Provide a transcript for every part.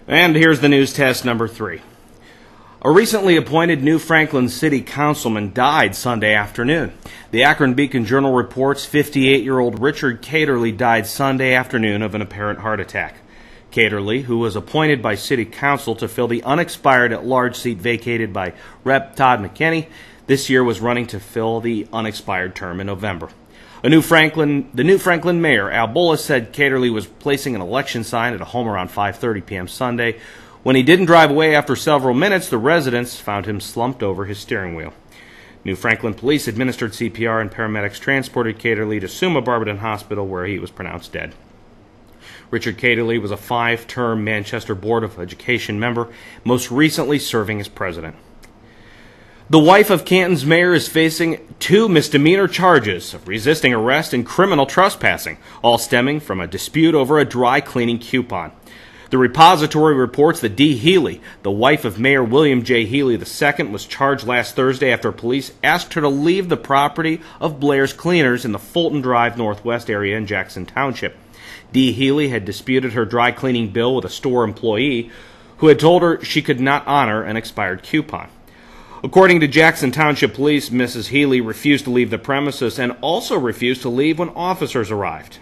And here's the news test number 3. A recently appointed New Franklin City Councilman died Sunday afternoon. The Akron Beacon-Journal reports 58-year-old Richard Caterly died Sunday afternoon of an apparent heart attack. Caterly, who was appointed by City Council to fill the unexpired at-large seat vacated by Rep. Todd McKinney, this year was running to fill the unexpired term in November. The New Franklin mayor, Al Bullis, said Caterly was placing an election sign at a home around 5:30 p.m. Sunday. When he didn't drive away after several minutes, the residents found him slumped over his steering wheel. New Franklin police administered CPR and paramedics transported Caterly to Summa Barberton Hospital, where he was pronounced dead. Richard Caterly was a 5-term Manchester Board of Education member, most recently serving as president. The wife of Canton's mayor is facing 2 misdemeanor charges of resisting arrest and criminal trespassing, all stemming from a dispute over a dry cleaning coupon. The repository reports that Dee Healy, the wife of Mayor William J. Healy II, was charged last Thursday after police asked her to leave the property of Blair's Cleaners in the Fulton Drive Northwest area in Jackson Township. Dee Healy had disputed her dry cleaning bill with a store employee who had told her she could not honor an expired coupon. According to Jackson Township Police, Mrs. Healy refused to leave the premises and also refused to leave when officers arrived.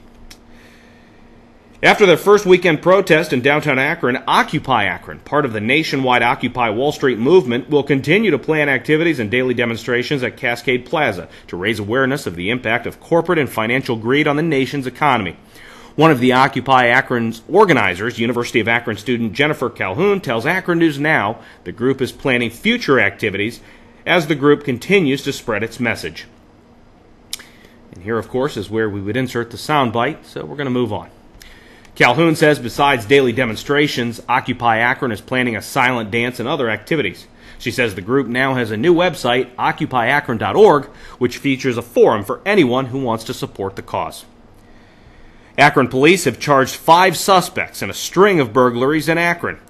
After their first weekend protest in downtown Akron, Occupy Akron, part of the nationwide Occupy Wall Street movement, will continue to plan activities and daily demonstrations at Cascade Plaza to raise awareness of the impact of corporate and financial greed on the nation's economy. One of the Occupy Akron's organizers, University of Akron student Jennifer Calhoun, tells Akron News Now the group is planning future activities as the group continues to spread its message. And here, of course, is where we would insert the soundbite, so we're going to move on. Calhoun says besides daily demonstrations, Occupy Akron is planning a silent dance and other activities. She says the group now has a new website, occupyakron.org, which features a forum for anyone who wants to support the cause. Akron police have charged 5 suspects in a string of burglaries in Akron.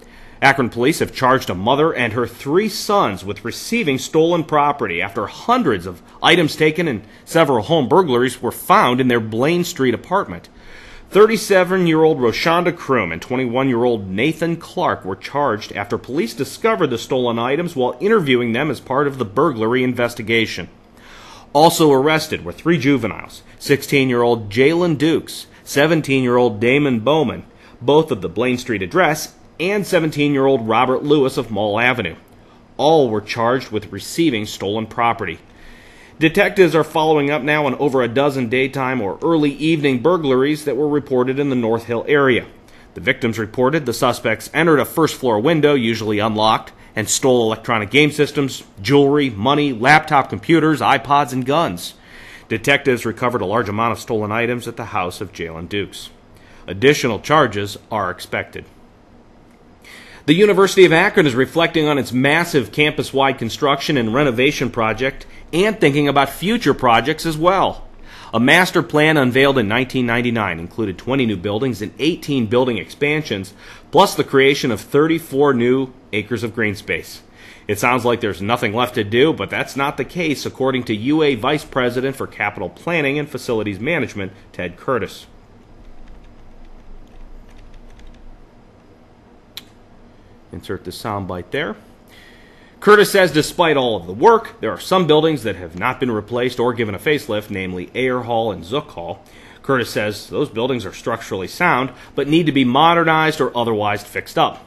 Akron police have charged a mother and her 3 sons with receiving stolen property after hundreds of items taken and several home burglaries were found in their Blaine Street apartment. 37-year-old Roshonda Kroom and 21-year-old Nathan Clark were charged after police discovered the stolen items while interviewing them as part of the burglary investigation. Also arrested were 3 juveniles, 16-year-old Jalen Dukes, 17-year-old Damon Bowman, both of the Blaine Street address, and 17-year-old Robert Lewis of Mall Avenue. All were charged with receiving stolen property. Detectives are following up now on over a dozen daytime or early evening burglaries that were reported in the North Hill area. The victims reported the suspects entered a first-floor window, usually unlocked, and stole electronic game systems, jewelry, money, laptop computers, iPods, and guns. Detectives recovered a large amount of stolen items at the house of Jalen Dukes. Additional charges are expected. The University of Akron is reflecting on its massive campus-wide construction and renovation project and thinking about future projects as well. A master plan unveiled in 1999 included 20 new buildings and 18 building expansions, plus the creation of 34 new acres of green space. It sounds like there's nothing left to do, but that's not the case, according to UA Vice President for Capital Planning and Facilities Management, Ted Curtis. Insert the soundbite there. Curtis says despite all of the work, there are some buildings that have not been replaced or given a facelift, namely Ayer Hall and Zook Hall. Curtis says those buildings are structurally sound, but need to be modernized or otherwise fixed up.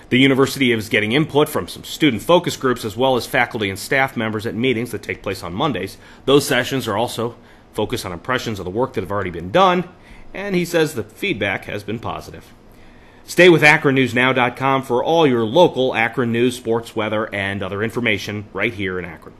The university is getting input from some student focus groups as well as faculty and staff members at meetings that take place on Mondays. Those sessions are also focused on impressions of the work that have already been done, and he says the feedback has been positive. Stay with AkronNewsNow.com for all your local Akron news, sports, weather, and other information right here in Akron.